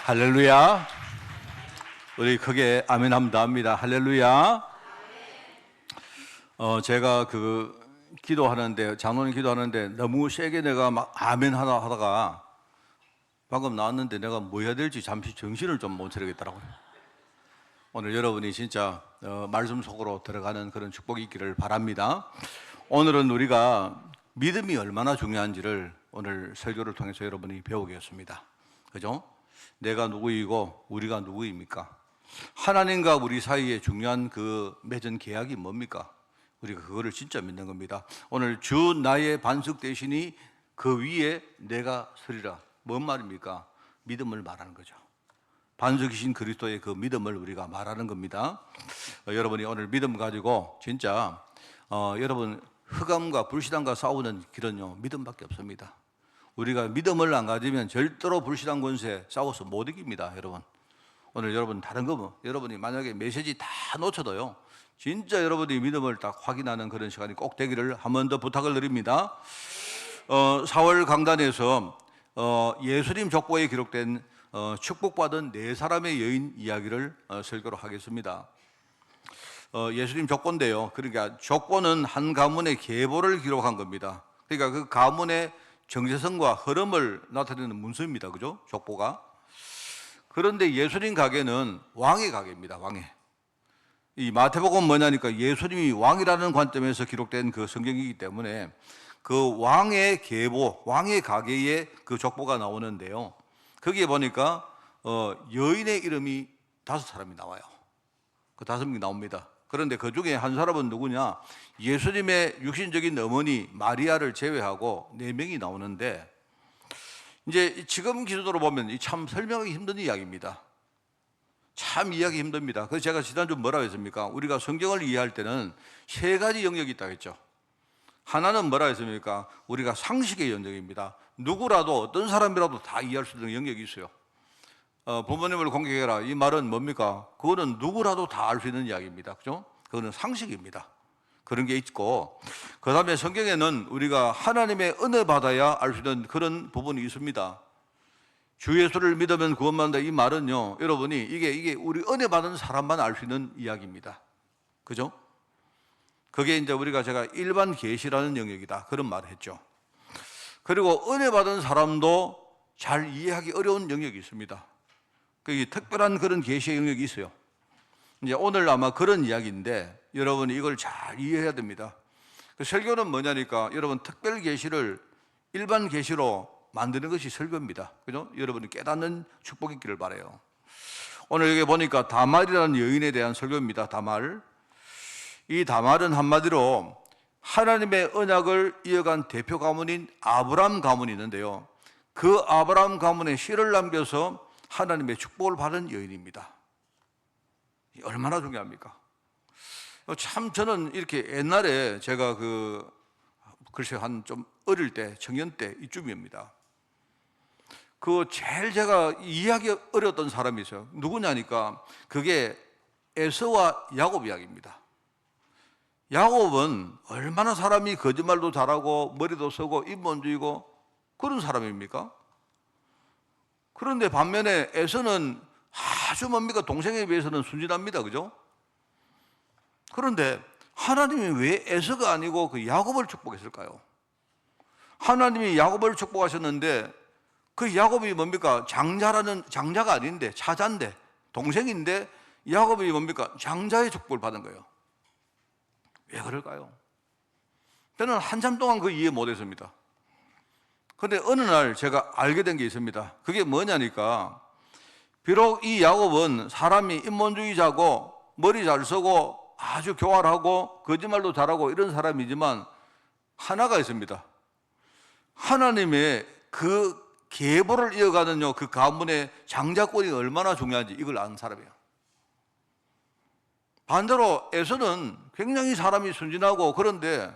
할렐루야. 우리 크게 아멘 하면 합니다. 할렐루야. 제가 기도하는데, 장로님 기도하는데 너무 세게 내가 막 아멘 하다가 방금 나왔는데 내가 뭐 해야 될지 잠시 정신을 좀 못 차리겠더라고요. 오늘 여러분이 진짜 말씀 속으로 들어가는 그런 축복이 있기를 바랍니다. 오늘은 우리가 믿음이 얼마나 중요한지를 오늘 설교를 통해서 여러분이 배우겠습니다. 그죠? 내가 누구이고 우리가 누구입니까? 하나님과 우리 사이에 중요한 그 맺은 계약이 뭡니까? 우리가 그거를 진짜 믿는 겁니다. 오늘 주 나의 반석 대신이 그 위에 내가 서리라. 뭔 말입니까? 믿음을 말하는 거죠. 반석이신 그리스도의 그 믿음을 우리가 말하는 겁니다. 여러분이 오늘 믿음 가지고 진짜 여러분 흑암과 불신앙과 싸우는 길은요 믿음밖에 없습니다. 우리가 믿음을 안 가지면 절대로 불신앙 권세 싸워서 못 이깁니다. 여러분 오늘 여러분 다른 거 여러분이 만약에 메시지 다 놓쳐도요 진짜 여러분이 믿음을 딱 확인하는 그런 시간이 꼭 되기를 한 번 더 부탁을 드립니다. 4월 강단에서 예수님 족보에 기록된 축복받은 네 사람의 여인 이야기를 설교로 하겠습니다. 예수님 족보인데요. 그러니까 족보는 한 가문의 계보를 기록한 겁니다. 그러니까 그 가문의 정체성과 흐름을 나타내는 문서입니다. 그죠? 족보가. 그런데 예수님 가게는 왕의 가게입니다. 왕의. 이 마태복음 뭐냐니까 예수님이 왕이라는 관점에서 기록된 그 성경이기 때문에 그 왕의 계보, 왕의 가게에 그 족보가 나오는데요. 거기에 보니까 여인의 이름이 5사람이 나와요. 그 5명이 나옵니다. 그런데 그 중에 한 사람은 누구냐? 예수님의 육신적인 어머니 마리아를 제외하고 4명이 나오는데 이제 지금 기준으로 보면 참 설명하기 힘든 이야기입니다. 참 이해하기 힘듭니다. 그래서 제가 지난주 뭐라고 했습니까? 우리가 성경을 이해할 때는 3가지 영역이 있다고 했죠. 하나는 뭐라 했습니까? 우리가 상식의 영역입니다. 누구라도 어떤 사람이라도 다 이해할 수 있는 영역이 있어요. 부모님을 공경해라. 이 말은 뭡니까? 그거는 누구라도 다 알 수 있는 이야기입니다. 그죠? 그거는 상식입니다. 그런 게 있고, 그 다음에 성경에는 우리가 하나님의 은혜 받아야 알 수 있는 그런 부분이 있습니다. 주 예수를 믿으면 구원받는다. 이 말은요, 여러분이 이게 우리 은혜 받은 사람만 알 수 있는 이야기입니다. 그죠? 그게 이제 제가 일반 계시라는 영역이다. 그런 말을 했죠. 그리고 은혜 받은 사람도 잘 이해하기 어려운 영역이 있습니다. 그 특별한 그런 계시의 영역이 있어요. 이제 오늘 아마 그런 이야기인데 여러분이 이걸 잘 이해해야 됩니다. 그 설교는 뭐냐니까 여러분 특별 계시를 일반 계시로 만드는 것이 설교입니다. 그죠? 여러분이 깨닫는 축복이 있기를 바라요. 오늘 여기 보니까 다말이라는 여인에 대한 설교입니다. 다말. 이 다말은 한마디로 하나님의 언약을 이어간 대표 가문인 아브람 가문이 있는데요. 그 아브람 가문에 씨를 남겨서 하나님의 축복을 받은 여인입니다. 얼마나 중요합니까? 참 저는 이렇게 옛날에 제가 글쎄 한 좀 어릴 때 청년 때 이쯤입니다. 제일 제가 이해하기 어려웠던 사람이 있어요. 누구냐니까 그게 에서와 야곱 이야기입니다. 야곱은 얼마나 사람이 거짓말도 잘하고 머리도 쓰고 인본주의고 그런 사람입니까? 그런데 반면에 에서는 아주 뭡니까? 동생에 비해서는 순진합니다. 그죠? 그런데 하나님이 왜 에서가 아니고 그 야곱을 축복했을까요? 하나님이 야곱을 축복하셨는데 그 야곱이 뭡니까? 장자가 아닌데 차자인데 동생인데 야곱이 뭡니까? 장자의 축복을 받은 거예요. 왜 그럴까요? 저는 한참 동안 이해 못했습니다. 그런데 어느 날 제가 알게 된 게 있습니다. 그게 뭐냐니까 비록 이 야곱은 사람이 인본주의자고 머리 잘 쓰고 아주 교활하고 거짓말도 잘하고 이런 사람이지만 하나가 있습니다. 하나님의 그 계보를 이어가는 그 가문의 장자권이 얼마나 중요한지 이걸 아는 사람이에요. 반대로 에서는 굉장히 사람이 순진하고 그런데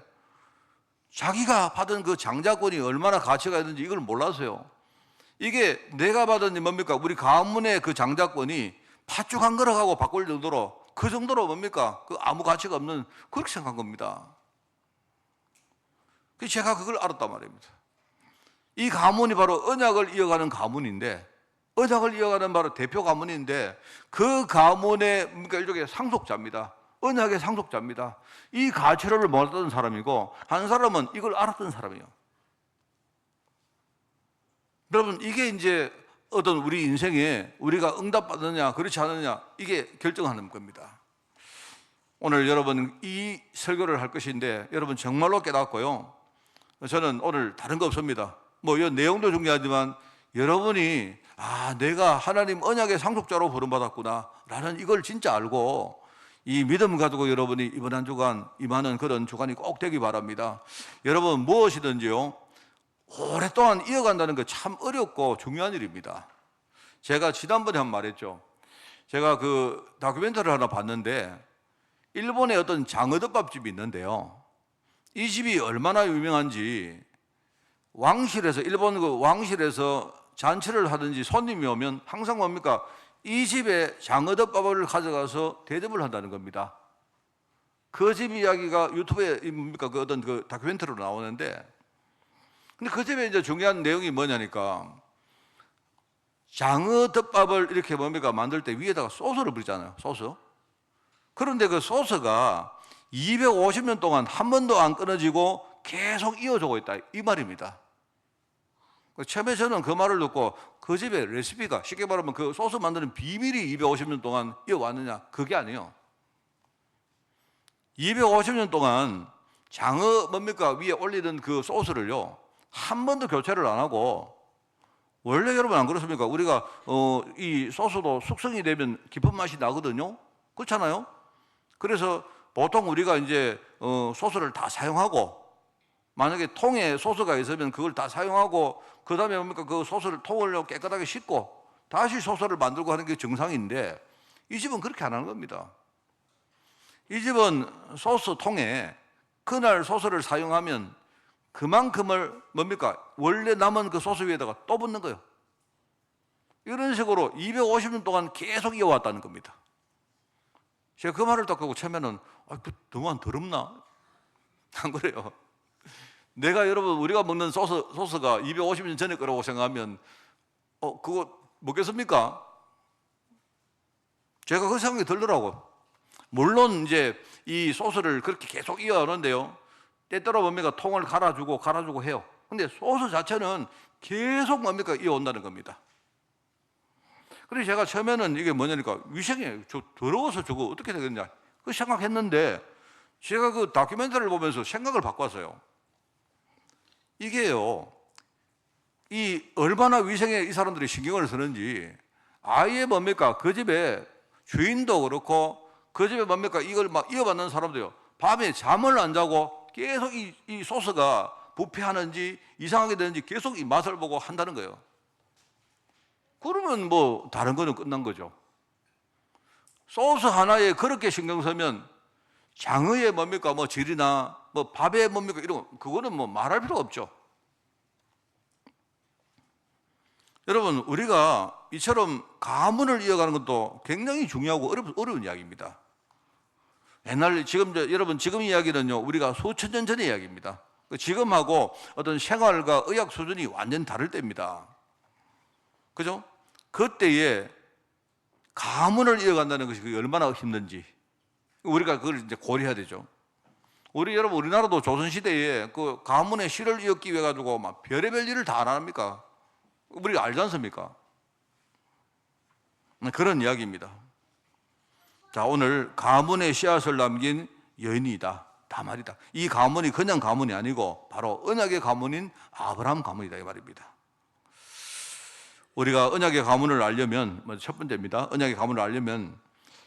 자기가 받은 그 장자권이 얼마나 가치가 있는지 이걸 몰랐어요. 이게 내가 받은 뭡니까? 우리 가문의 그 장자권이 팥죽 한 그릇하고 바꿀 정도로 그 정도로 뭡니까? 아무 가치가 없는 그렇게 생각한 겁니다. 그래서 제가 그걸 알았단 말입니다. 이 가문이 바로 언약을 이어가는 가문인데 언약을 이어가는 바로 대표 가문인데 그 가문의 그러니까 일종의 상속자입니다. 언약의 상속자입니다. 이 가치를 몰랐던 사람이고 한 사람은 이걸 알았던 사람이에요. 여러분, 이게 이제 어떤 우리 인생에 우리가 응답받느냐 그렇지 않느냐 이게 결정하는 겁니다. 오늘 여러분 이 설교를 할 것인데 여러분 정말로 깨닫고요. 저는 오늘 다른 거 없습니다. 뭐 이 내용도 중요하지만 여러분이 내가 하나님 언약의 상속자로 부름받았구나 라는 이걸 진짜 알고 이 믿음 가지고 여러분이 이번 한 주간 임하는 그런 주간이 꼭 되기 바랍니다. 여러분 무엇이든지요 오랫동안 이어간다는 거 참 어렵고 중요한 일입니다. 제가 지난번에 한 말 했죠. 제가 그 다큐멘터리를 하나 봤는데 일본에 어떤 장어덮밥집이 있는데요. 이 집이 얼마나 유명한지 왕실에서 일본 그 왕실에서 잔치를 하든지 손님이 오면 항상 뭡니까? 이 집에 장어덮밥을 가져가서 대접을 한다는 겁니다. 그 집 이야기가 유튜브에 뭡니까? 그 어떤 그 다큐멘터리로 나오는데 근데 그 집에 이제 중요한 내용이 뭐냐니까 장어덮밥을 이렇게 뭡니까? 만들 때 위에다가 소스를 뿌리잖아요. 소스. 그런데 그 소스가 250년 동안 한 번도 안 끊어지고 계속 이어지고 있다. 이 말입니다. 처음에 저는 그 말을 듣고 그 집의 레시피가 쉽게 말하면 그 소스 만드는 비밀이 250년 동안 이어왔느냐? 그게 아니에요. 250년 동안 장어 뭡니까? 위에 올리던 그 소스를요 한 번도 교체를 안 하고 원래 여러분 안 그렇습니까? 우리가 이 소스도 숙성이 되면 깊은 맛이 나거든요. 그렇잖아요? 그래서 보통 우리가 이제 소스를 다 사용하고 만약에 통에 소스가 있으면 그걸 다 사용하고 그 다음에 뭡니까? 그 소스를 통을 깨끗하게 씻고 다시 소스를 만들고 하는 게 정상인데 이 집은 그렇게 안 하는 겁니다. 이 집은 소스 통에 그날 소스를 사용하면 그만큼을 뭡니까? 원래 남은 그 소스 위에다가 또 붓는 거예요. 이런 식으로 250년 동안 계속 이어왔다는 겁니다. 제가 그 말을 딱 하고 처음에는 너무 더럽나? 안 그래요. 내가 여러분 우리가 먹는 소스가 250년 전에 거라고 생각하면 그거 먹겠습니까? 제가 그 생각이 들더라고요. 물론 이제 이 소스를 그렇게 계속 이어하는데요. 때때로 뭡니까? 통을 갈아주고 해요. 근데 소스 자체는 계속 뭡니까? 이어온다는 겁니다. 그래서 제가 처음에는 이게 뭐냐니까 위생이 더러워서 저거 어떻게 되겠냐 그 생각했는데 제가 그 다큐멘터리를 보면서 생각을 바꿨어요. 이게요 이 얼마나 위생에 이 사람들이 신경을 쓰는지 아예 뭡니까 그 집에 주인도 그렇고 그 집에 뭡니까 이걸 막 이어받는 사람도요 밤에 잠을 안 자고 계속 이 소스가 부패하는지 이상하게 되는지 계속 이 맛을 보고 한다는 거예요. 그러면 뭐 다른 거는 끝난 거죠. 소스 하나에 그렇게 신경 쓰면 장어의 뭡니까 뭐 질이나 뭐 밥에 뭡니까 이런 거 그거는 뭐 말할 필요가 없죠. 여러분 우리가 이처럼 가문을 이어가는 것도 굉장히 중요하고 어려운 이야기입니다. 옛날 여러분 지금 이야기는요 우리가 수천 년 전의 이야기입니다. 지금하고 어떤 생활과 의학 수준이 완전 다를 때입니다. 그죠? 그때에 가문을 이어간다는 것이 얼마나 힘든지 우리가 그걸 이제 고려해야 되죠. 여러분 우리나라도 조선시대에 그 가문의 실을 이었기 위해 가지고 막 별의별 일을 다 안 합니까? 우리가 알지 않습니까? 그런 이야기입니다. 자, 오늘 가문의 씨앗을 남긴 여인이다. 다 말이다. 이 가문이 그냥 가문이 아니고 바로 언약의 가문인 아브라함 가문이다 이 말입니다. 우리가 언약의 가문을 알려면 첫 번째입니다. 언약의 가문을 알려면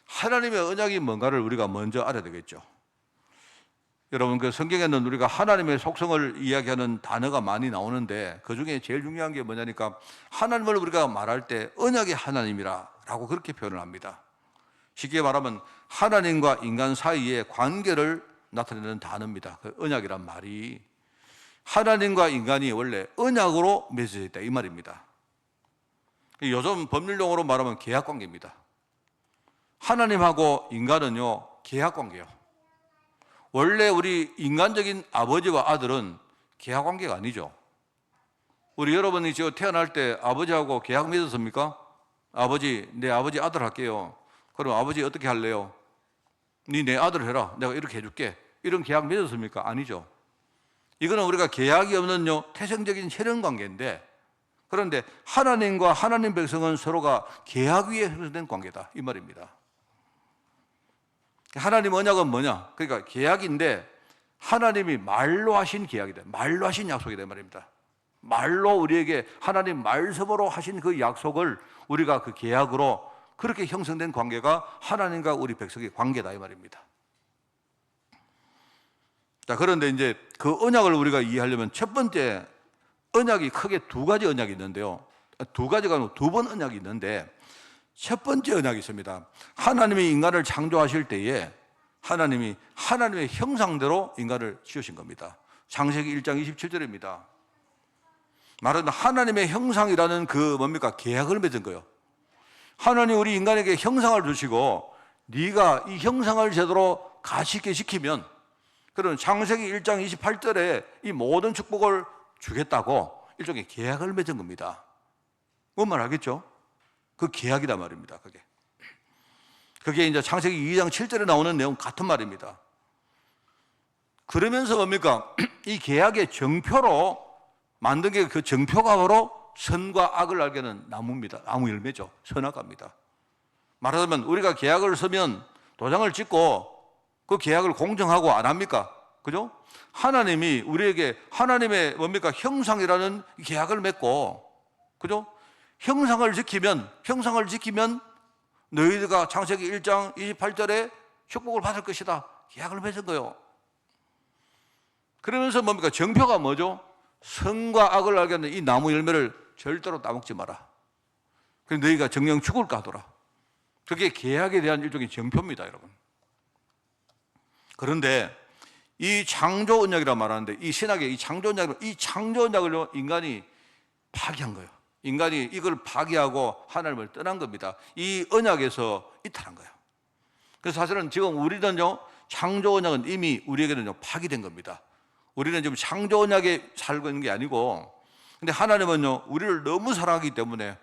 하나님의 언약이 뭔가를 우리가 먼저 알아야 되겠죠. 여러분 그 성경에는 우리가 하나님의 속성을 이야기하는 단어가 많이 나오는데 그중에 제일 중요한 게 뭐냐니까 하나님을 우리가 말할 때 언약의 하나님이라고 그렇게 표현을 합니다. 쉽게 말하면 하나님과 인간 사이의 관계를 나타내는 단어입니다. 그 언약이란 말이 하나님과 인간이 원래 언약으로 맺어져 있다 이 말입니다. 요즘 법률용어로 말하면 계약관계입니다. 하나님하고 인간은요 계약관계예요. 원래 우리 인간적인 아버지와 아들은 계약관계가 아니죠. 우리 여러분이 저 태어날 때 아버지하고 계약 맺었습니까? 아버지, 내 아버지 아들 할게요. 그럼 아버지 어떻게 할래요? 네 내 아들 해라. 내가 이렇게 해줄게. 이런 계약 맺었습니까? 아니죠. 이거는 우리가 계약이 없는 태생적인 혈연 관계인데, 그런데 하나님과 하나님 백성은 서로가 계약 위에 형성된 관계다, 이 말입니다. 하나님 언약은 뭐냐? 그러니까 계약인데 하나님이 말로 하신 계약이다. 말로 하신 약속이다 말입니다. 말로 우리에게 하나님 말씀으로 하신 그 약속을 우리가 그 계약으로 그렇게 형성된 관계가 하나님과 우리 백성의 관계다, 이 말입니다. 자, 그런데 이제 그 언약을 우리가 이해하려면 첫 번째, 언약이 크게 두 가지 언약이 있는데요. 두 가지가 아니고 두 번 언약이 있는데, 첫 번째 언약이 있습니다. 하나님이 인간을 창조하실 때에 하나님이 하나님의 형상대로 인간을 지으신 겁니다. 창세기 1장 27절입니다. 말하자면 하나님의 형상이라는 그 뭡니까? 계약을 맺은 거예요. 하나님 우리 인간에게 형상을 주시고 네가 이 형상을 제대로 가치 있게 지키면, 그런 창세기 1장 28절에 이 모든 축복을 주겠다고 일종의 계약을 맺은 겁니다. 뭔 말 알겠죠? 그 계약이란 말입니다. 그게 이제 창세기 2장 7절에 나오는 내용 같은 말입니다. 그러면서 뭡니까? 이 계약의 정표로 만든 게, 그 정표가 바로 선과 악을 알게 하는 나무입니다. 나무 열매죠. 선악과입니다. 말하자면 우리가 계약을 쓰면 도장을 찍고 그 계약을 공정하고 안 합니까? 그죠? 하나님이 우리에게 하나님의 뭡니까? 형상이라는 계약을 맺고, 그죠? 형상을 지키면 너희가 창세기 1장 28절에 축복을 받을 것이다. 계약을 맺은 거예요. 그러면서 뭡니까? 정표가 뭐죠? 선과 악을 알게 하는 이 나무 열매를 절대로 따먹지 마라. 그래서 너희가 정령 죽을까 하더라. 그게 계약에 대한 일종의 정표입니다, 여러분. 그런데 이 창조 언약이라 말하는데, 이 신학의 이 창조 언약을 인간이 파기한 거예요. 인간이 이걸 파기하고 하나님을 떠난 겁니다. 이 언약에서 이탈한 거예요. 그래서 사실은 지금 우리는요, 창조 언약은 이미 우리에게는 파기된 겁니다. 우리는 지금 창조 언약에 살고 있는 게 아니고, 근데 하나님은요, 우리를 너무 사랑하기 때문에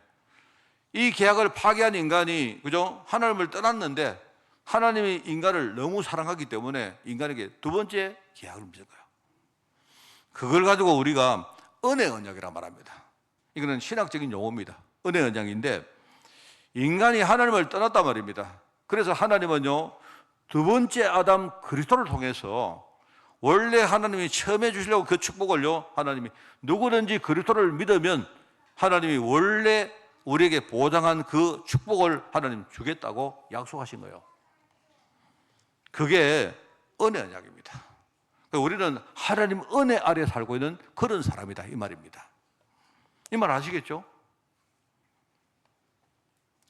이 계약을 파기한 인간이, 그죠? 하나님을 떠났는데 하나님이 인간을 너무 사랑하기 때문에 인간에게 두 번째 계약을 맺은 거예요. 그걸 가지고 우리가 은혜 언약이라 말합니다. 이거는 신학적인 용어입니다. 은혜 언약인데, 인간이 하나님을 떠났단 말입니다. 그래서 하나님은요, 두 번째 아담 그리스도를 통해서 원래 하나님이 처음에 주시려고 그 축복을요, 하나님이 누구든지 그리스도를 믿으면 하나님이 원래 우리에게 보장한 그 축복을 하나님 주겠다고 약속하신 거예요. 그게 은혜 언약입니다. 우리는 하나님 은혜 아래 살고 있는 그런 사람이다, 이 말입니다. 이 말 아시겠죠?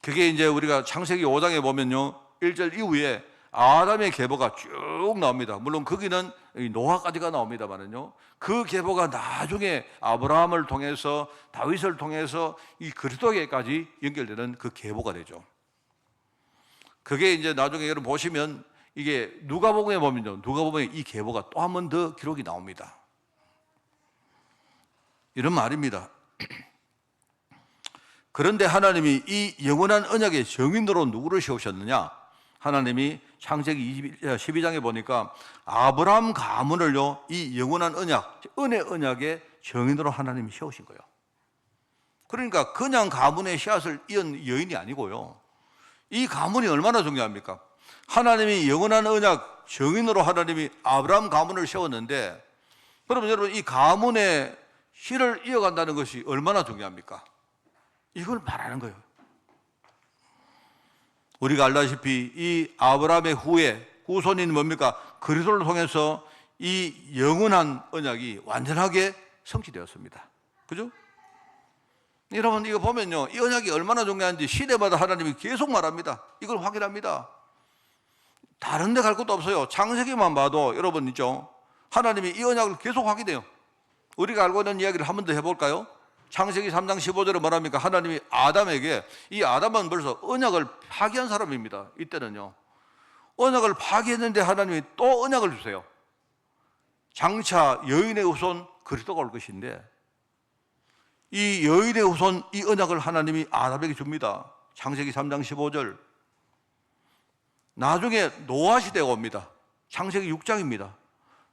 그게 이제 우리가 창세기 5장에 보면요, 1절 이후에 아담의 계보가 쭉 나옵니다. 물론 거기는 노아까지가 나옵니다만은요, 그 계보가 나중에 아브라함을 통해서, 다윗을 통해서 이 그리스도에까지 연결되는 그 계보가 되죠. 그게 이제 나중에 여러분 보시면 이게 누가복음에 보면요, 누가복음에 이 계보가 또 한 번 더 기록이 나옵니다. 이런 말입니다. 그런데 하나님이 이 영원한 언약의 정인으로 누구를 세우셨느냐? 하나님이 창세기 12장에 보니까 아브라함 가문을요, 이 영원한 언약, 은혜 언약의 정인으로 하나님이 세우신 거예요. 그러니까 그냥 가문의 씨앗을 이은 여인이 아니고요, 이 가문이 얼마나 중요합니까? 하나님이 영원한 언약 정인으로 하나님이 아브라함 가문을 세웠는데, 그러면 여러분, 이 가문의 씨를 이어간다는 것이 얼마나 중요합니까? 이걸 말하는 거예요. 우리가 알다시피 이 아브라함의 후손인 뭡니까? 그리스도를 통해서 이 영원한 언약이 완전하게 성취되었습니다. 그죠? 여러분, 이거 보면요, 이 언약이 얼마나 중요한지 시대마다 하나님이 계속 말합니다. 이걸 확인합니다. 다른 데 갈 것도 없어요. 창세기만 봐도 여러분 있죠, 하나님이 이 언약을 계속 확인해요. 우리가 알고 있는 이야기를 한 번 더 해볼까요? 창세기 3장 15절에 말합니까? 하나님이 아담에게, 이 아담은 벌써 언약을 파기한 사람입니다. 이때는요, 언약을 파기했는데 하나님이 또 언약을 주세요. 장차 여인의 후손 그리스도가 올 것인데, 이 여인의 후손 이 언약을 하나님이 아담에게 줍니다. 창세기 3장 15절. 나중에 노아 시대가 옵니다. 창세기 6장입니다.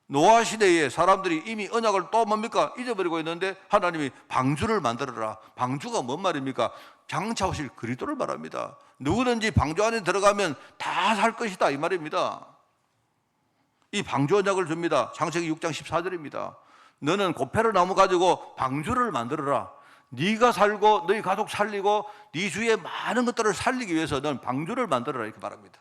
노아 시대에 사람들이 이미 언약을 또 뭡니까? 잊어버리고 있는데 하나님이 방주를 만들어라. 방주가 뭔 말입니까? 장차 오실 그리스도를 말합니다. 누구든지 방주 안에 들어가면 다 살 것이다 이 말입니다. 이 방주 언약을 줍니다. 창세기 6장 14절입니다. 너는 고페르 나무 가지고 방주를 만들어라. 네가 살고 너희 가족 살리고 네 주위의 많은 것들을 살리기 위해서 너는 방주를 만들어라 이렇게 말합니다.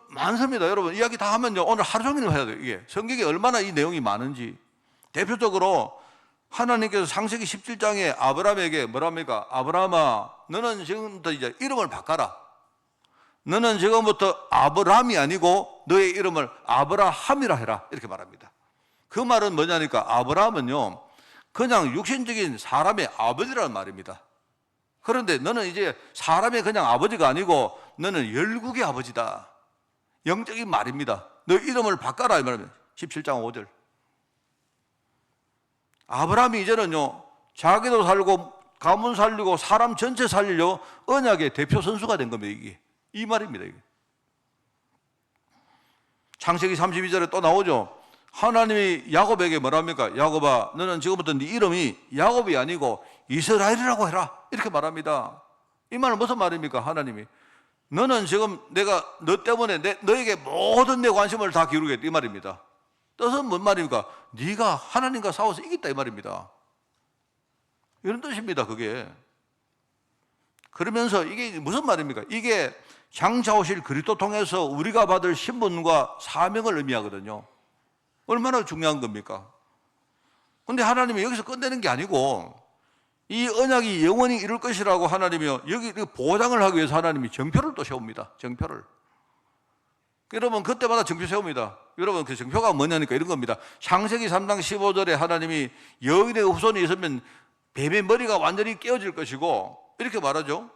많습니다. 여러분 이야기 다 하면요 오늘 하루 종일 해야 돼요. 이게 성경에 얼마나 이 내용이 많은지. 대표적으로 하나님께서 창세기 17장에 아브라함에게 뭐랍니까? 아브라함아 너는 지금부터 이제 이름을 바꿔라. 너는 지금부터 아브람이 아니고 너의 이름을 아브라함이라 해라 이렇게 말합니다. 그 말은 뭐냐니까 아브라함은요 그냥 육신적인 사람의 아버지라는 말입니다. 그런데 너는 이제 사람의 그냥 아버지가 아니고 너는 열국의 아버지다. 영적인 말입니다. 너 이름을 바꿔라 이 말입니다. 17장 5절. 아브라함이 이제는요 자기도 살고 가문 살리고 사람 전체 살리려 언약의 대표 선수가 된 겁니다. 이게 이 말입니다. 이게. 창세기 32절에 또 나오죠. 하나님이 야곱에게 뭐랍니까? 야곱아 너는 지금부터 네 이름이 야곱이 아니고 이스라엘이라고 해라 이렇게 말합니다. 이 말은 무슨 말입니까? 하나님이 너는 지금 내가 너 때문에 너에게 모든 내 관심을 다 기울이겠다 이 말입니다. 뜻은 뭔 말입니까? 네가 하나님과 싸워서 이겼다 이 말입니다. 이런 뜻입니다. 그게. 그러면서 이게 무슨 말입니까? 이게 장차 오실 그리스도 통해서 우리가 받을 신분과 사명을 의미하거든요. 얼마나 중요한 겁니까? 그런데 하나님이 여기서 끝내는 게 아니고 이 언약이 영원히 이룰 것이라고 하나님이 여기 보장을 하기 위해서 하나님이 정표를 또 세웁니다. 정표를. 여러분 그때마다 정표 세웁니다. 여러분 그 정표가 뭐냐니까 이런 겁니다. 창세기 3장 15절에 하나님이 여인의 후손이 있으면 뱀의 머리가 완전히 깨어질 것이고 이렇게 말하죠.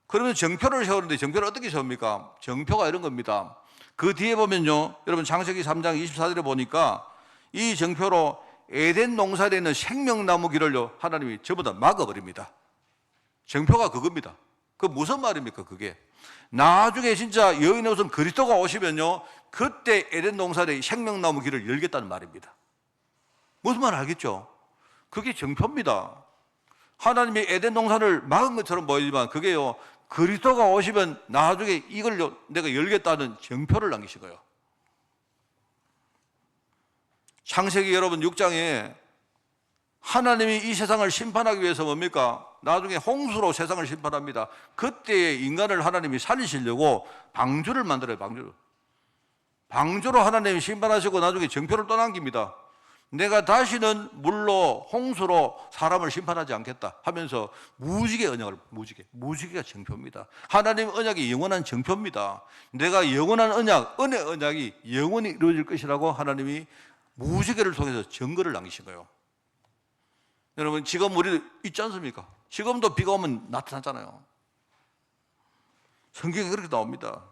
그러면 정표를 세우는데 정표를 어떻게 세웁니까? 정표가 이런 겁니다. 그 뒤에 보면요 여러분 창세기 3장 24절에 보니까 이 정표로 에덴 농사에 있는 생명나무 길을요 하나님이 전부 다 막아버립니다. 정표가 그겁니다. 그 무슨 말입니까? 그게 나중에 진짜 여인의 후손 그리스도가 오시면요 그때 에덴 농사의 생명나무 길을 열겠다는 말입니다. 무슨 말 알겠죠? 그게 정표입니다. 하나님이 에덴 농사를 막은 것처럼 보이지만 그게요 그리스도가 오시면 나중에 이걸 내가 열겠다는 정표를 남기신 거예요. 창세기 여러분 6장에 하나님이 이 세상을 심판하기 위해서 뭡니까? 나중에 홍수로 세상을 심판합니다. 그때의 인간을 하나님이 살리시려고 방주를 만들어요. 방주로 하나님이 심판하시고 나중에 정표를 또 남깁니다. 내가 다시는 물로 홍수로 사람을 심판하지 않겠다 하면서 무지개 언약을 무지개가 정표입니다. 하나님 언약이 영원한 정표입니다. 내가 영원한 언약, 은혜 언약이 영원히 이루어질 것이라고 하나님이 무지개를 통해서 증거를 남기신 거예요. 여러분 지금 우리 있지 않습니까? 지금도 비가 오면 나타나잖아요. 성경에 그렇게 나옵니다.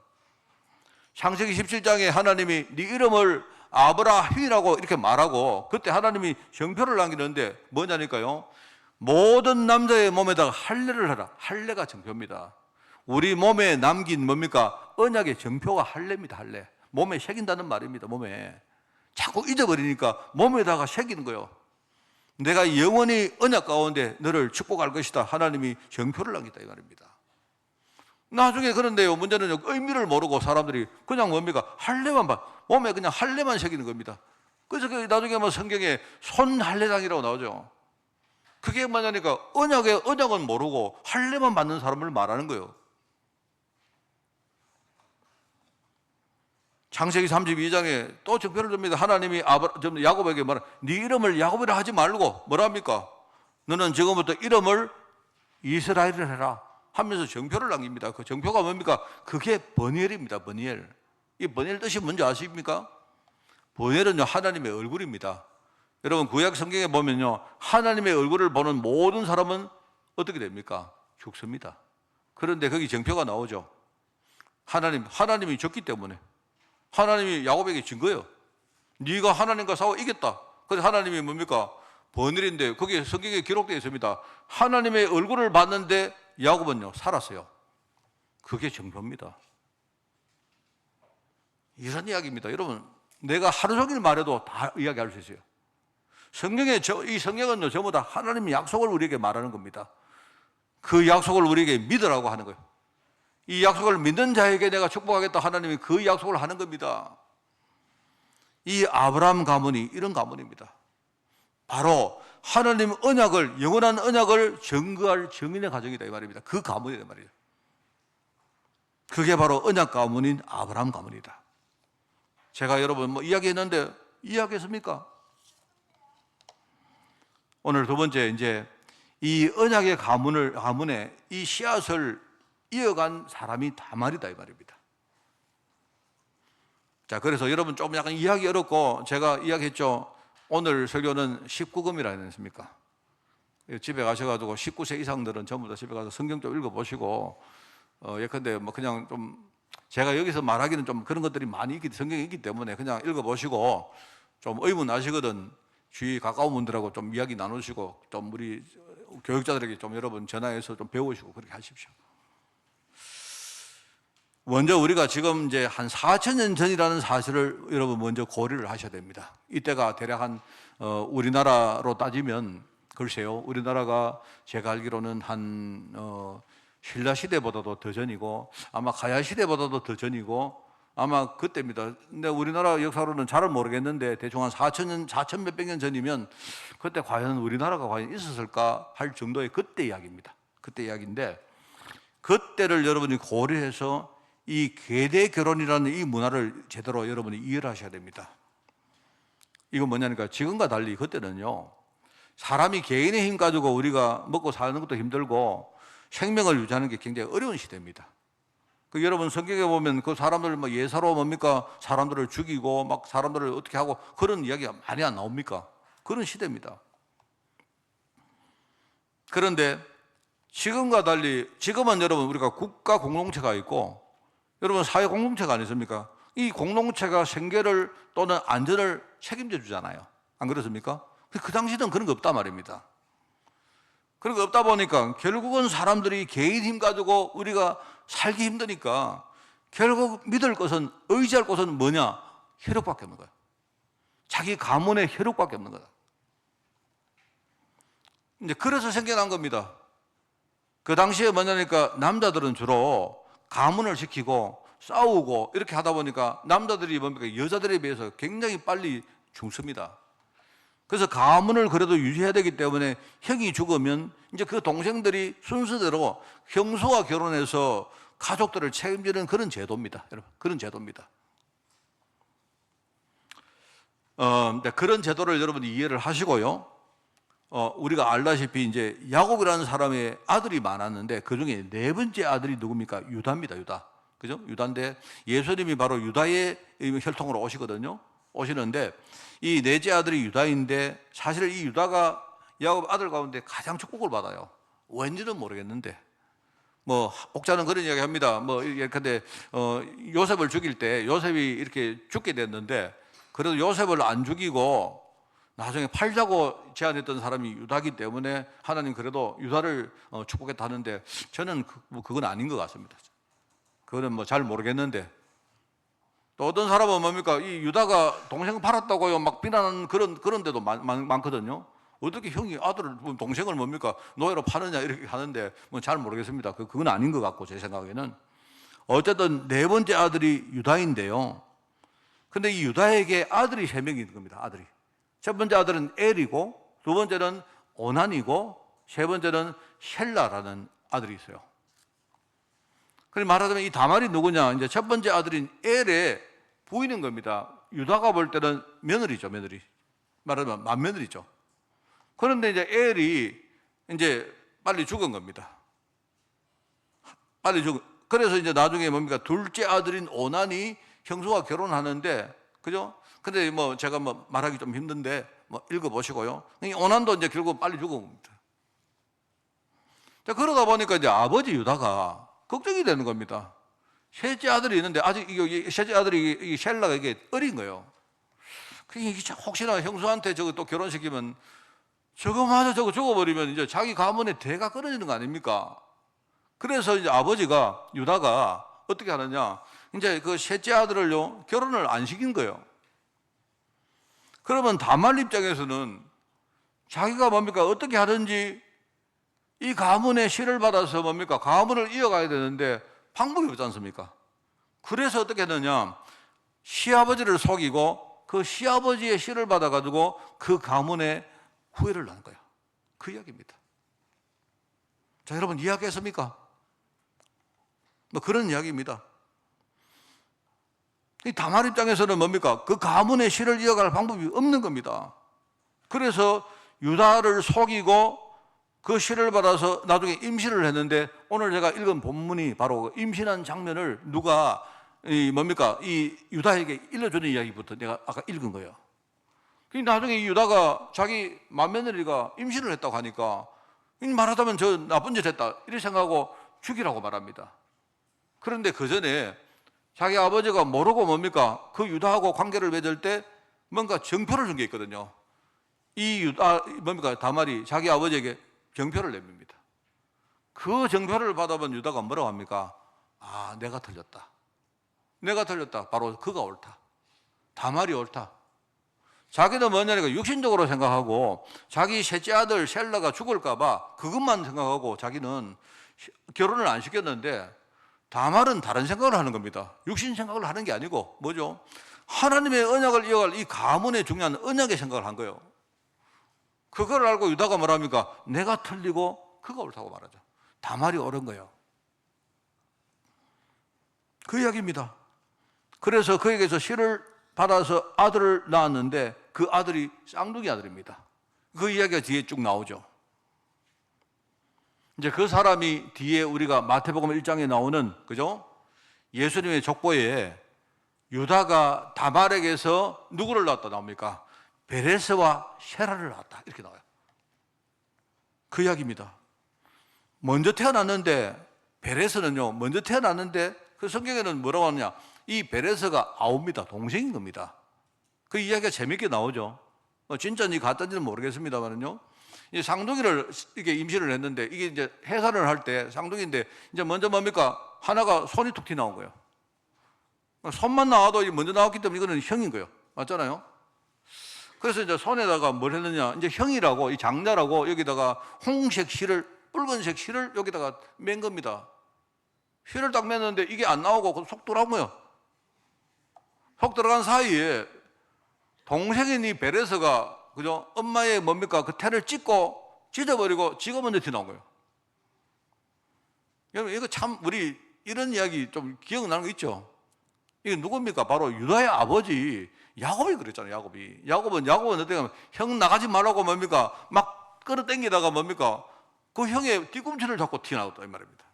창세기 17장에 하나님이 네 이름을 아브라함이라고 이렇게 말하고 그때 하나님이 정표를 남기는데 뭐냐니까요? 모든 남자의 몸에다가 할례를 하라. 할례가 정표입니다. 우리 몸에 남긴 뭡니까? 언약의 정표가 할례입니다. 할례. 몸에 새긴다는 말입니다. 몸에. 자꾸 잊어버리니까 몸에다가 새기는 거예요. 내가 영원히 언약 가운데 너를 축복할 것이다. 하나님이 정표를 남겼다 이 말입니다. 나중에 그런데요 문제는 의미를 모르고 사람들이 그냥 뭡니까? 할례만 봐. 몸에 그냥 할례만 새기는 겁니다. 그래서 나중에 뭐 성경에 손할례당이라고 나오죠. 그게 뭐냐니까 언약은 모르고 할례만 받는 사람을 말하는 거예요. 창세기 32장에 또 정표를 줍니다. 하나님이 야곱에게 말하 네 이름을 야곱이라 하지 말고 뭐랍니까? 너는 지금부터 이름을 이스라엘을 해라 하면서 정표를 남깁니다. 그 정표가 뭡니까? 그게 버니엘입니다. 버니엘. 이 버니엘 뜻이 뭔지 아십니까? 버니엘은요 하나님의 얼굴입니다. 여러분 구약 성경에 보면요 하나님의 얼굴을 보는 모든 사람은 어떻게 됩니까? 죽습니다. 그런데 거기 정표가 나오죠. 하나님이 졌기 때문에 하나님이 야곱에게 진 거예요. 네가 하나님과 싸워 이겼다. 그래서 하나님이 뭡니까? 번일인데 거기에 성경에 기록되어 있습니다. 하나님의 얼굴을 봤는데 야곱은요 살았어요. 그게 정표입니다. 이런 이야기입니다. 여러분, 내가 하루 종일 말해도 다 이야기할 수 있어요. 이 성경은요 전부 다 하나님의 약속을 우리에게 말하는 겁니다. 그 약속을 우리에게 믿으라고 하는 거예요. 이 약속을 믿는 자에게 내가 축복하겠다, 하나님이 그 약속을 하는 겁니다. 이 아브라함 가문이 이런 가문입니다. 바로 하나님 언약을, 영원한 언약을 증거할 증인의 가정이다 이 말입니다. 그 가문이다 이 말이죠. 그게 바로 언약 가문인 아브라함 가문이다. 제가 여러분 이야기했는데 이야기했습니까? 오늘 두 번째, 이제 이 언약의 가문에 이 씨앗을 이어간 사람이 다말이다 이 말입니다. 자, 그래서 여러분 좀 약간 이해하기 어렵고, 제가 이야기했죠. 오늘 설교는 19금이라 했습니까? 집에 가셔가지고 19세 이상들은 전부 다 집에 가서 성경 좀 읽어보시고, 예컨대 그냥 좀 제가 여기서 말하기는 좀 그런 것들이 많이 성경에 있기 때문에 그냥 읽어보시고, 좀 의문 나시거든 주위 가까운 분들하고 좀 이야기 나누시고, 좀 우리 교육자들에게 좀 여러분 전화해서 좀 배우시고 그렇게 하십시오. 먼저 우리가 지금 이제 한 4,000년 전이라는 사실을 여러분 먼저 고려를 하셔야 됩니다. 이때가 대략 우리나라로 따지면, 글쎄요, 우리나라가 제가 알기로는 신라 시대보다도 더 전이고, 아마 가야 시대보다도 더 전이고, 아마 그때입니다. 근데 우리나라 역사로는 잘은 모르겠는데 대충 한 4천 몇백 년 전이면, 그때 과연 우리나라가 과연 있었을까 할 정도의 그때 이야기입니다. 그때 이야기인데, 그때를 여러분이 고려해서 이 계대 결혼이라는 이 문화를 제대로 여러분이 이해를 하셔야 됩니다. 이건 뭐냐니까, 지금과 달리 그때는요, 사람이 개인의 힘 가지고 우리가 먹고 사는 것도 힘들고 생명을 유지하는 게 굉장히 어려운 시대입니다. 여러분 성경에 보면 그 사람들 예사로 뭡니까? 사람들을 죽이고 막 사람들을 어떻게 하고 그런 이야기가 많이 안 나옵니까? 그런 시대입니다. 그런데 지금과 달리, 지금은 여러분 우리가 국가 공동체가 있고 여러분 사회 공동체가 아니십니까? 이 공동체가 생계를 또는 안전을 책임져 주잖아요. 안 그렇습니까? 그 당시는 그런 거 없단 말입니다. 그런 거 없다 보니까 결국은 사람들이 개인 힘 가지고 우리가 살기 힘드니까 결국 믿을 것은, 의지할 것은 뭐냐? 혈육밖에 없는 거야. 자기 가문의 혈육밖에 없는 거다. 이제 그래서 생겨난 겁니다. 그 당시에 뭐냐니까 남자들은 주로 가문을 지키고 싸우고 이렇게 하다 보니까 남자들이 뭡니까? 여자들에 비해서 굉장히 빨리 죽습니다. 그래서 가문을 그래도 유지해야 되기 때문에 형이 죽으면 이제 그 동생들이 순서대로 형수와 결혼해서 가족들을 책임지는 그런 제도입니다. 여러분, 그런 제도입니다. 그런 제도를 여러분이 이해를 하시고요. 우리가 알다시피 이제 야곱이라는 사람의 아들이 많았는데 그 중에 네 번째 아들이 누굽니까? 유다입니다. 유다. 그죠? 유다인데 예수님이 바로 유다의 혈통으로 오시는데 이 넷째 아들이 유다인데 사실 이 유다가 야곱 아들 가운데 가장 축복을 받아요. 왠지는 모르겠는데 옥자는 그런 이야기 합니다. 근데 요셉을 죽일 때 요셉이 이렇게 죽게 됐는데 그래도 요셉을 안 죽이고 나중에 팔자고 제안했던 사람이 유다기 때문에 하나님 그래도 유다를 축복했다 하는데 저는 그건 아닌 것 같습니다. 그거는 잘 모르겠는데, 또 어떤 사람은 뭡니까? 이 유다가 동생 팔았다고요 막 비난하는 그런 데도 많거든요. 어떻게 형이 아들을, 동생을 뭡니까? 노예로 파느냐 이렇게 하는데 잘 모르겠습니다. 그건 아닌 것 같고 제 생각에는. 어쨌든 네 번째 아들이 유다인데요. 근데 이 유다에게 아들이 세 명이 있는 겁니다. 아들이. 첫 번째 아들은 엘이고, 두 번째는 오난이고, 세 번째는 셀라라는 아들이 있어요. 그래서 말하자면 이 다말이 누구냐? 이제 첫 번째 아들인 엘의 부인인 겁니다. 유다가 볼 때는 며느리죠, 며느리. 말하자면 맏며느리죠. 그런데 이제 엘이 이제 빨리 죽은 겁니다. 그래서 이제 나중에 뭡니까? 둘째 아들인 오난이 형수와 결혼하는데, 그죠? 근데 제가 말하기 좀 힘든데 읽어보시고요. 이 오난도 이제 결국 빨리 죽은 겁니다. 자, 그러다 보니까 이제 아버지 유다가 걱정이 되는 겁니다. 셋째 아들이 있는데 아직 셋째 아들이 이 셀라가 이게 어린 거예요. 그러니까 혹시나 형수한테 저거 또 결혼시키면 저거마저 저거 죽어버리면 이제 자기 가문의 대가 끊어지는 거 아닙니까? 그래서 이제 아버지가 유다가 어떻게 하느냐? 이제 그 셋째 아들을요 결혼을 안 시킨 거예요. 그러면 다말 입장에서는 자기가 뭡니까 어떻게 하든지 이 가문의 시를 받아서 뭡니까 가문을 이어가야 되는데 방법이 없지 않습니까? 그래서 어떻게 했느냐? 시아버지를 속이고 그 시아버지의 시를 받아가지고 그 가문의 후회를 낳은 거야. 그 이야기입니다. 자, 여러분 이해하겠습니까? 뭐 그런 이야기입니다. 이 다말 입장에서는 뭡니까? 그 가문의 시를 이어갈 방법이 없는 겁니다. 그래서 유다를 속이고 그 시를 받아서 나중에 임신을 했는데 오늘 제가 읽은 본문이 바로 임신한 장면을 누가 이 유다에게 일러주는 이야기부터 내가 아까 읽은 거예요. 나중에 이 유다가 자기 맏며느리가 임신을 했다고 하니까 말하자면 저 나쁜 짓 했다 이렇게 생각하고 죽이라고 말합니다. 그런데 그 전에 자기 아버지가 모르고 그 유다하고 관계를 맺을 때 뭔가 정표를 준 게 있거든요. 이 다말이 자기 아버지에게 정표를 내밉니다. 그 정표를 받아본 유다가 뭐라고 합니까? 아, 내가 틀렸다. 내가 틀렸다. 바로 그가 옳다. 다말이 옳다. 자기는 뭐냐니까 육신적으로 생각하고 자기 셋째 아들 셀라가 죽을까봐 그것만 생각하고 자기는 결혼을 안 시켰는데 다말은 다른 생각을 하는 겁니다. 육신 생각을 하는 게 아니고 뭐죠? 하나님의 언약을 이어갈 이 가문의 중요한 언약의 생각을 한 거예요. 그걸 알고 유다가 뭐랍니까? 내가 틀리고 그가 옳다고 말하죠. 다말이 옳은 거예요. 그 이야기입니다. 그래서 그에게서 시를 받아서 아들을 낳았는데 그 아들이 쌍둥이 아들입니다. 그 이야기가 뒤에 쭉 나오죠. 이제 그 사람이 뒤에 우리가 마태복음 1장에 나오는 그죠? 예수님의 족보에 유다가 다말에게서 누구를 낳았다 나옵니까? 베레스와 셰라를 낳았다 이렇게 나와요. 그 이야기입니다. 먼저 태어났는데 베레스는요 먼저 태어났는데 그 성경에는 뭐라고 하느냐? 이 베레스가 아우입니다. 동생인 겁니다. 그 이야기가 재밌게 나오죠. 진짜인지 가짜인지는 모르겠습니다만은요. 이 쌍둥이를 이게 임신을 했는데 이게 이제 해산을 할 때 쌍둥이인데 이제 먼저 하나가 손이 툭 튀어나온 거예요. 손만 나와도 먼저 나왔기 때문에 이거는 형인 거예요. 맞잖아요. 그래서 이제 손에다가 뭘 했느냐? 이제 형이라고 이 장자라고 여기다가 홍색 실을 붉은색 실을 여기다가 맨 겁니다. 실을 딱 맸는데 이게 안 나오고 속 들어간 거예요. 속 들어간 사이에 동생인 이 베레스가 그죠? 엄마의 그 태를 찢어버리고 지가 먼저 튀어나온 거예요. 여러분 이거 참 우리 이런 이야기 좀 기억나는 거 있죠? 이게 누굽니까? 바로 유다의 아버지 야곱이 그랬잖아요. 야곱은 어떻게 하면 형 나가지 말라고 막 끌어당기다가 그 형의 뒤꿈치를 잡고 튀어나왔다 이 말입니다.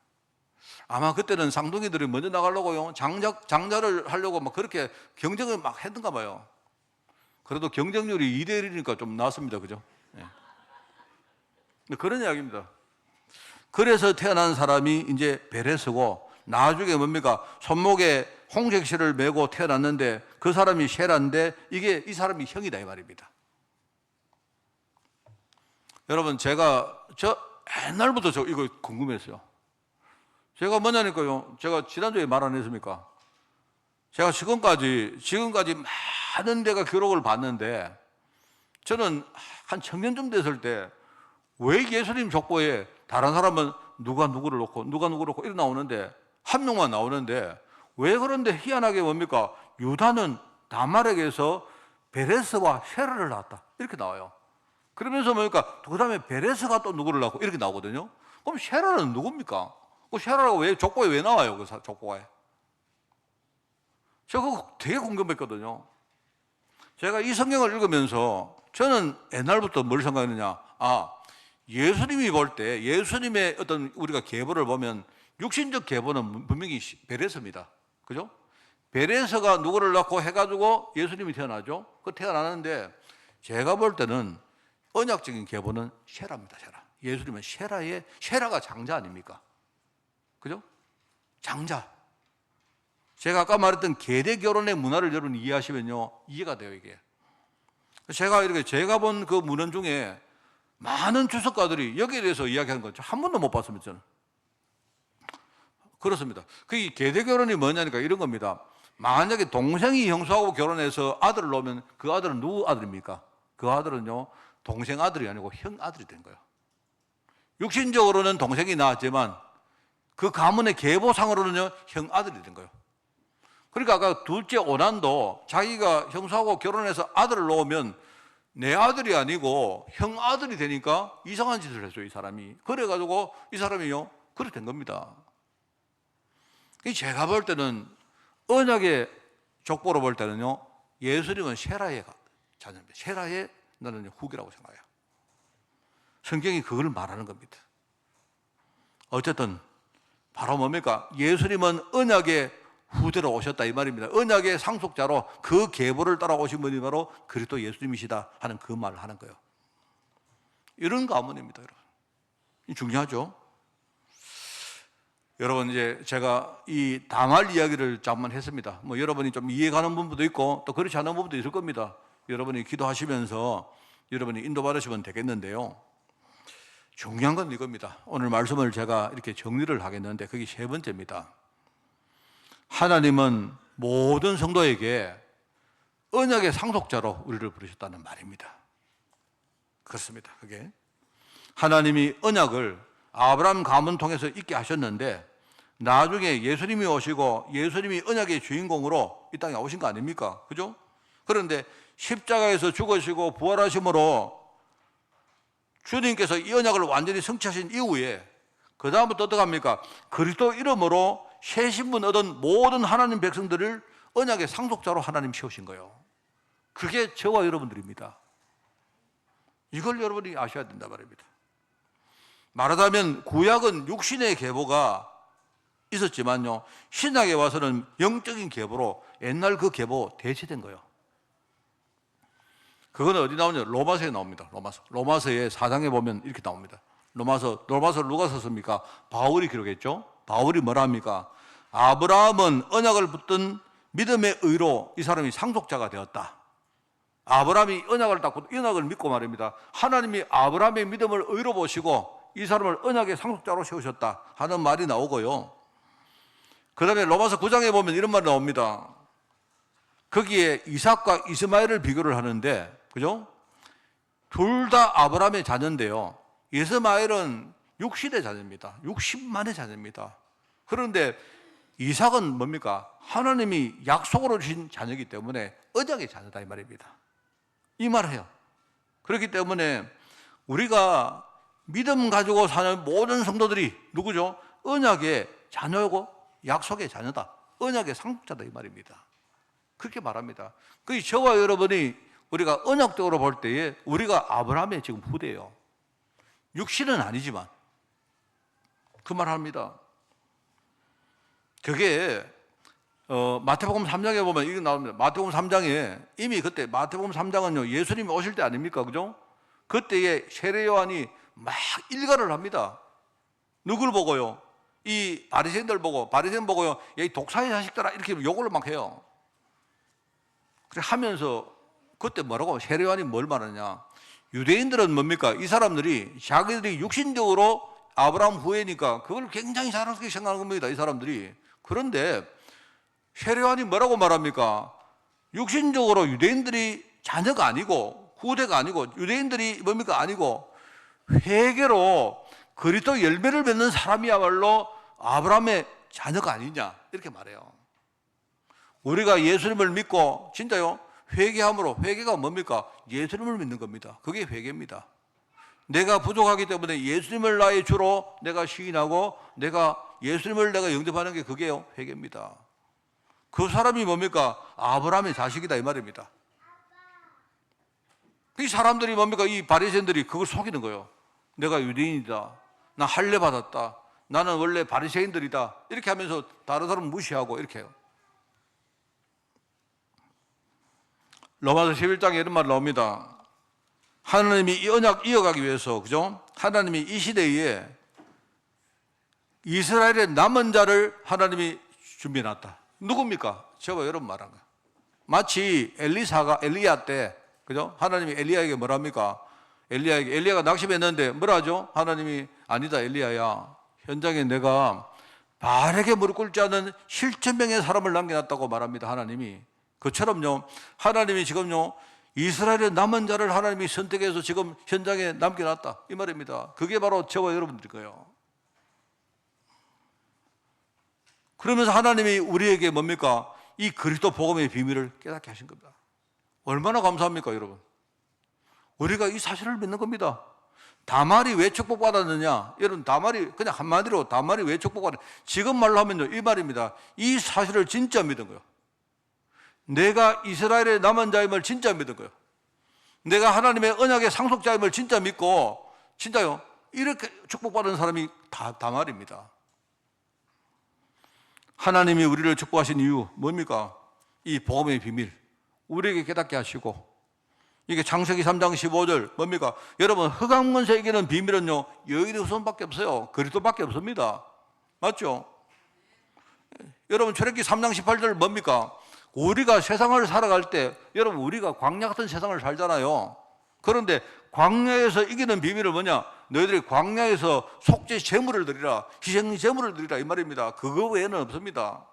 아마 그때는 쌍둥이들이 먼저 나가려고요. 장자를 하려고 막 그렇게 경쟁을 막 했던가 봐요. 그래도 경쟁률이 2대 1이니까 좀 나았습니다. 그죠? 네. 그런 이야기입니다. 그래서 태어난 사람이 이제 베레스고 나중에 손목에 홍색 실을 메고 태어났는데 그 사람이 셰라인데 이 사람이 형이다 이 말입니다. 여러분 제가 옛날부터 이거 궁금했어요. 제가 뭐냐니까요. 제가 지난주에 말 안 했습니까? 제가 지금까지 많은 데가 기록을 봤는데 저는 한 청년쯤 됐을 때 왜 예수님 족보에 다른 사람은 누가 누구를 놓고 이렇게 나오는데 한 명만 나오는데 왜 그런데 희한하게 유다는 다말에게서 베레스와 셰라를 낳았다 이렇게 나와요. 그러면서 그 다음에 베레스가 또 누구를 낳고 이렇게 나오거든요. 그럼 셰라는 누굽니까? 그 셰라가 왜 족보에 왜 나와요? 그 족보에 제가 그거 되게 궁금했거든요. 제가 이 성경을 읽으면서 저는 옛날부터 뭘 생각했느냐? 예수님이 볼 때 예수님의 어떤 우리가 계보를 보면 육신적 계보는 분명히 베레스입니다. 그죠? 베레스가 누구를 낳고 해가지고 예수님이 태어나죠. 태어나는데 제가 볼 때는 언약적인 계보는 셰라입니다. 셰라. 예수님은 셰라가 장자 아닙니까? 그죠? 장자. 제가 아까 말했던 계대 결혼의 문화를 여러분 이해하시면요 이해가 돼요 이게. 제가 본 그 문헌 중에 많은 주석가들이 여기에 대해서 이야기하는 거 한 번도 못 봤습니다, 저는. 그렇습니다. 그 계대 결혼이 뭐냐니까 이런 겁니다. 만약에 동생이 형수하고 결혼해서 아들을 낳으면 그 아들은 누구 아들입니까? 그 아들은요, 동생 아들이 아니고 형 아들이 된 거예요. 육신적으로는 동생이 낳았지만 그 가문의 계보상으로는요, 형 아들이 된 거예요. 그러니까 아까 둘째 오난도 자기가 형수하고 결혼해서 아들을 낳으면 내 아들이 아니고 형 아들이 되니까 이상한 짓을 했어요, 이 사람이. 그래가지고 이 사람이요, 그렇게 된 겁니다. 제가 볼 때는 언약의 족보로 볼 때는요, 예수님은 셰라의 자녀입니다. 셰라의 나는 후계라고 생각해요. 성경이 그걸 말하는 겁니다. 어쨌든 바로 뭡니까? 예수님은 언약의 후대로 오셨다 이 말입니다. 언약의 상속자로 그 계보를 따라오신 분이 바로 그리스도 예수님이시다 하는 그 말을 하는 거예요. 이런 가문입니다, 여러분. 중요하죠? 여러분, 이제 제가 이 다말 이야기를 잠깐 했습니다. 뭐 여러분이 좀 이해가는 부분도 있고 또 그렇지 않은 부분도 있을 겁니다. 여러분이 기도하시면서 여러분이 인도받으시면 되겠는데요. 중요한 건 이겁니다. 오늘 말씀을 제가 이렇게 정리를 하겠는데 그게 세 번째입니다. 하나님은 모든 성도에게 언약의 상속자로 우리를 부르셨다는 말입니다. 그렇습니다. 그게 하나님이 언약을 아브라함 가문 통해서 있게 하셨는데 나중에 예수님이 오시고 예수님이 언약의 주인공으로 이 땅에 오신 거 아닙니까? 그죠? 그런데 십자가에서 죽으시고 부활하심으로 주님께서 이 언약을 완전히 성취하신 이후에 그 다음부터 어떻게 합니까? 그리스도 이름으로 새 신분 얻은 모든 하나님 백성들을 언약의 상속자로 하나님 세우신 거예요. 그게 저와 여러분들입니다. 이걸 여러분이 아셔야 된다 말입니다. 말하자면 구약은 육신의 계보가 있었지만요, 신약에 와서는 영적인 계보로 옛날 그 계보 대체된 거예요. 그건 어디 나오냐? 로마서에 나옵니다. 로마서의 4장에 보면 이렇게 나옵니다. 로마서 누가 썼습니까? 바울이 기록했죠. 바울이 뭐라 합니까? 아브라함은 언약을 붙든 믿음의 의로 이 사람이 상속자가 되었다. 아브라함이 언약을 닦고 언약을 믿고 말입니다. 하나님이 아브라함의 믿음을 의로 보시고 이 사람을 언약의 상속자로 세우셨다 하는 말이 나오고요. 그 다음에 로마서 9장에 보면 이런 말이 나옵니다. 거기에 이삭과 이스마엘을 비교를 하는데, 그죠? 둘 다 아브라함의 자녀인데요. 이스마엘은 60의 자녀입니다. 60만의 자녀입니다. 그런데 이삭은 뭡니까? 하나님이 약속으로 주신 자녀이기 때문에 언약의 자녀다 이 말입니다. 이 말을 해요. 그렇기 때문에 우리가 믿음 가지고 사는 모든 성도들이 누구죠? 언약의 자녀고 약속의 자녀다. 언약의 상속자다 이 말입니다. 그렇게 말합니다. 그 저와 여러분이 우리가 언약적으로 볼 때에 우리가 아브라함의 지금 후대예요. 육신은 아니지만 그 말 합니다. 그게 마태복음 3장에 보면 이게 나옵니다. 마태복음 3장에 이미 그때 마태복음 3장은요 예수님이 오실 때 아닙니까? 그죠? 그때에 세례 요한이 막 일가를 합니다. 누굴 보고요? 이 바리새인들 보고, 바리새인 보고요, 이 독사의 자식들아 이렇게 욕을 막 해요. 그래 하면서 그때 뭐라고 세례 요한이 뭘 말하냐? 유대인들은 뭡니까? 이 사람들이 자기들이 육신적으로 아브라함 후예니까 그걸 굉장히 자랑스럽게 생각하는 겁니다. 이 사람들이. 그런데 세례 요한이 뭐라고 말합니까? 육신적으로 유대인들이 자녀가 아니고 후대가 아니고 유대인들이 뭡니까? 아니고 회개로 그리스도 열매를 맺는 사람이야말로 아브라함의 자녀가 아니냐 이렇게 말해요. 우리가 예수님을 믿고 진짜요 회개함으로, 회개가 뭡니까? 예수님을 믿는 겁니다. 그게 회개입니다. 내가 부족하기 때문에 예수님을 나의 주로 내가 시인하고 예수님을 내가 영접하는 게 그게요 회개입니다. 그 사람이 뭡니까? 아브라함의 자식이다 이 말입니다. 이 사람들이 뭡니까? 이 바리새인들이 그걸 속이는 거예요. 내가 유대인이다. 나 할례 받았다. 나는 원래 바리새인들이다. 이렇게 하면서 다른 사람 무시하고 이렇게 해요. 로마서 11장에 이런 말 나옵니다. 하나님이 이 언약 이어가기 위해서, 그죠? 하나님이 이 시대에 이스라엘의 남은 자를 하나님이 준비해놨다. 누굽니까? 제가 여러분 말한 거예요. 마치 엘리야 때 그죠? 하나님이 엘리야에게 뭐랍니까? 엘리야가 낙심했는데 뭐라 하죠? 하나님이 아니다 엘리야야, 현장에 내가 바르게 무릎 꿇지 않은 실천명의 사람을 남겨놨다고 말합니다. 하나님이. 그처럼요, 하나님이 지금요 이스라엘의 남은 자를 하나님이 선택해서 지금 현장에 남겨놨다 이 말입니다. 그게 바로 저와 여러분들일 거예요. 그러면서 하나님이 우리에게 뭡니까? 이 그리스도 복음의 비밀을 깨닫게 하신 겁니다. 얼마나 감사합니까 여러분? 우리가 이 사실을 믿는 겁니다. 다말이 왜 축복받았느냐? 여러분, 다말이 그냥 한마디로 다말이 왜 축복받았느냐? 지금 말로 하면요 이 말입니다. 이 사실을 진짜 믿은 거예요. 내가 이스라엘의 남은 자임을 진짜 믿은 거예요. 내가 하나님의 언약의 상속자임을 진짜 믿고, 진짜요, 이렇게 축복받은 사람이 다말입니다. 하나님이 우리를 축복하신 이유 뭡니까? 이 복음의 비밀 우리에게 깨닫게 하시고, 이게 창세기 3장 15절 뭡니까? 여러분, 흑암권세 이기는 비밀은요 여인의 후손밖에 없어요. 그리스도밖에 없습니다. 맞죠? 여러분, 출애굽기 3장 18절 뭡니까? 우리가 세상을 살아갈 때, 여러분, 우리가 광야 같은 세상을 살잖아요. 그런데 광야에서 이기는 비밀은 뭐냐? 너희들이 광야에서 속죄 제물을 드리라, 희생 제물을 드리라 이 말입니다. 그거 외에는 없습니다.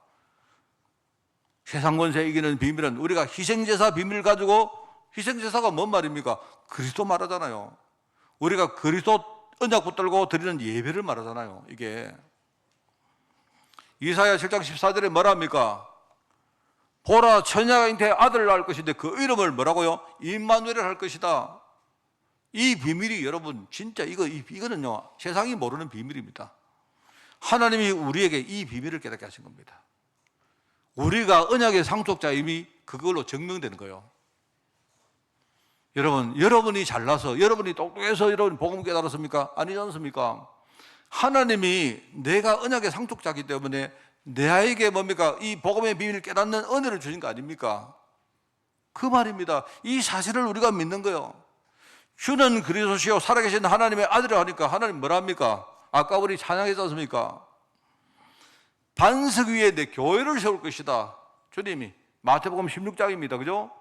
세상 권세 이기는 비밀은 우리가 희생제사 비밀을 가지고, 희생제사가 뭔 말입니까? 그리스도 말하잖아요. 우리가 그리스도 언약 붙들고 드리는 예배를 말하잖아요. 이게 이사야 7장 14절에 뭐랍니까? 보라, 처녀가 잉태에 아들을 낳을 것인데 그 이름을 뭐라고요? 임마누엘을 할 것이다. 이 비밀이 여러분 진짜 이거는요 세상이 모르는 비밀입니다. 하나님이 우리에게 이 비밀을 깨닫게 하신 겁니다. 우리가 언약의 상속자임이 그걸로 증명되는 거예요. 여러분이 잘나서, 여러분이 똑똑해서 여러분 복음 깨달았습니까? 아니지 않습니까? 하나님이 내가 언약의 상속자이기 때문에 내에게 뭡니까? 이 복음의 비밀을 깨닫는 은혜를 주신 거 아닙니까? 그 말입니다. 이 사실을 우리가 믿는 거예요. 주는 그리스도시요 살아계신 하나님의 아들이라 하니까 하나님 뭐라 합니까? 아까 우리 찬양했지 않습니까? 반석 위에 내 교회를 세울 것이다. 주님이 마태복음 16장입니다. 그죠?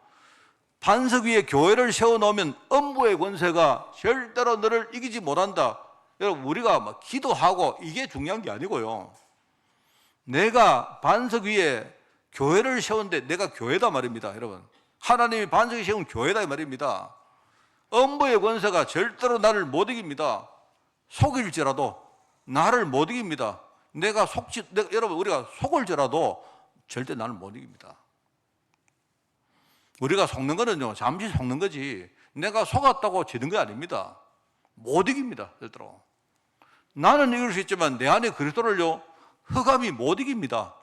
반석 위에 교회를 세워놓으면 음부의 권세가 절대로 너를 이기지 못한다. 여러분, 우리가 막 기도하고 이게 중요한 게 아니고요, 내가 반석 위에 교회를 세우는데 내가 교회다 말입니다. 여러분, 하나님이 반석에 세운 교회다 이 말입니다. 음부의 권세가 절대로 나를 못 이깁니다. 속일지라도 나를 못 이깁니다. 여러분, 우리가 속을지라도 절대 나를 못 이깁니다. 우리가 속는 거는요 잠시 속는 거지, 내가 속았다고 지는 게 아닙니다. 못 이깁니다. 절대로. 나는 이길 수 있지만 내 안에 그리스도를요 흑암이 못 이깁니다.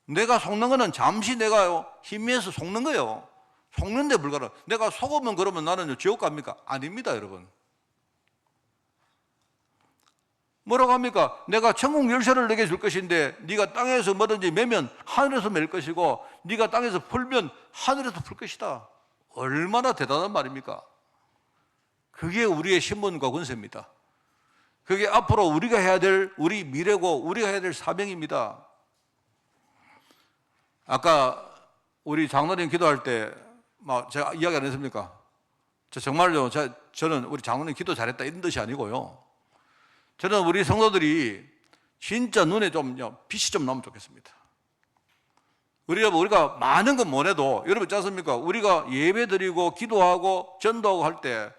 내가 속는 거는 잠시 내가요 힘에서 속는 거예요. 속는데 불가능. 내가 속으면 그러면 나는 지옥 갑니까? 아닙니다. 여러분, 뭐라고 합니까? 내가 천국 열쇠를 내게 줄 것인데 네가 땅에서 뭐든지 매면 하늘에서 맬 것이고 네가 땅에서 풀면 하늘에서 풀 것이다. 얼마나 대단한 말입니까? 그게 우리의 신분과 권세입니다. 그게 앞으로 우리가 해야 될 우리 미래고 우리가 해야 될 사명입니다. 아까 우리 장로님 기도할 때 막 제가 이야기 안 했습니까? 정말요, 저는 우리 장로님 기도 잘했다 이런 뜻이 아니고요, 저는 우리 성도들이 진짜 눈에 좀 빛이 좀 나면 좋겠습니다. 우리가 많은 건 못해도, 여러분 있지 않습니까? 우리가 예배 드리고 기도하고 전도하고 할 때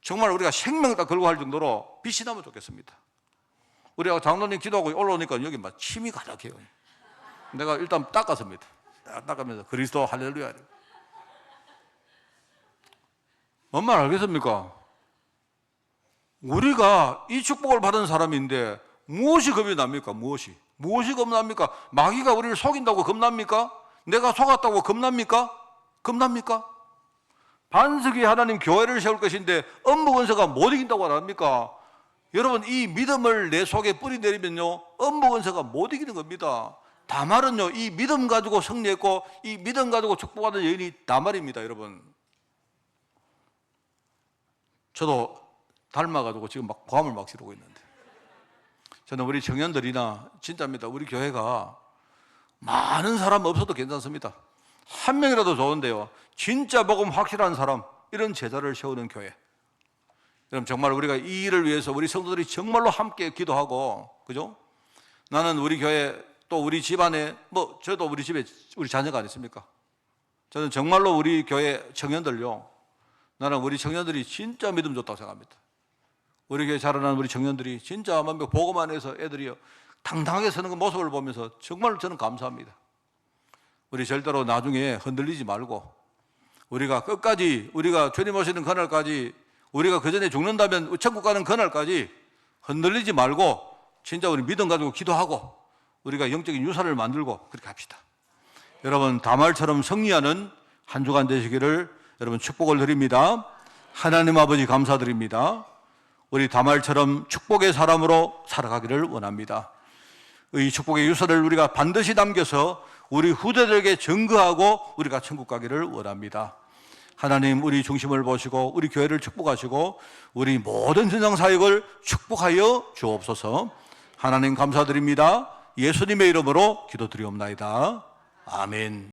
정말 우리가 생명 다 걸고 할 정도로 빛이 나면 좋겠습니다. 우리가 장로님 기도하고 올라오니까 여기 막 침이 가득해요. 내가 일단 닦았습니다. 닦으면서 그리스도 할렐루야. 뭔 말 알겠습니까? 우리가 이 축복을 받은 사람인데 무엇이 겁이 납니까? 무엇이 겁납니까? 마귀가 우리를 속인다고 겁납니까? 내가 속았다고 겁납니까? 반석 위에 하나님 교회를 세울 것인데 음부 권세가 못 이긴다고 안 합니까? 여러분, 이 믿음을 내 속에 뿌리내리면요 음부 권세가 못 이기는 겁니다. 다말은요 이 믿음 가지고 승리했고 이 믿음 가지고 축복받은 여인이 다말입니다. 여러분, 저도 닮아가지고 지금 막 보암을 막 지르고 있는데, 저는 우리 청년들이나 진짜입니다. 우리 교회가 많은 사람 없어도 괜찮습니다. 한 명이라도 좋은데요, 진짜 복음 확실한 사람, 이런 제자를 세우는 교회. 여러분, 정말 우리가 이 일을 위해서 우리 성도들이 정말로 함께 기도하고, 그죠? 나는 우리 교회, 또 우리 집안에, 저도 우리 집에 우리 자녀가 아니십니까? 저는 정말로 우리 교회 청년들요, 나는 우리 청년들이 진짜 믿음 좋다고 생각합니다. 우리 교회 자라난 우리 청년들이 진짜 복음 안에서 애들이요, 당당하게 서는 그 모습을 보면서 정말 저는 감사합니다. 우리 절대로 나중에 흔들리지 말고, 우리가 끝까지, 우리가 주님 오시는 그날까지, 우리가 그 전에 죽는다면 천국 가는 그날까지 흔들리지 말고, 진짜 우리 믿음 가지고 기도하고, 우리가 영적인 유산을 만들고 그렇게 합시다. 여러분, 다말처럼 승리하는 한 주간 되시기를 여러분 축복을 드립니다. 하나님 아버지 감사드립니다. 우리 다말처럼 축복의 사람으로 살아가기를 원합니다. 이 축복의 유산을 우리가 반드시 남겨서 우리 후대들에게 증거하고 우리가 천국 가기를 원합니다. 하나님, 우리 중심을 보시고 우리 교회를 축복하시고 우리 모든 현장 사역을 축복하여 주옵소서. 하나님 감사드립니다. 예수님의 이름으로 기도드리옵나이다. 아멘.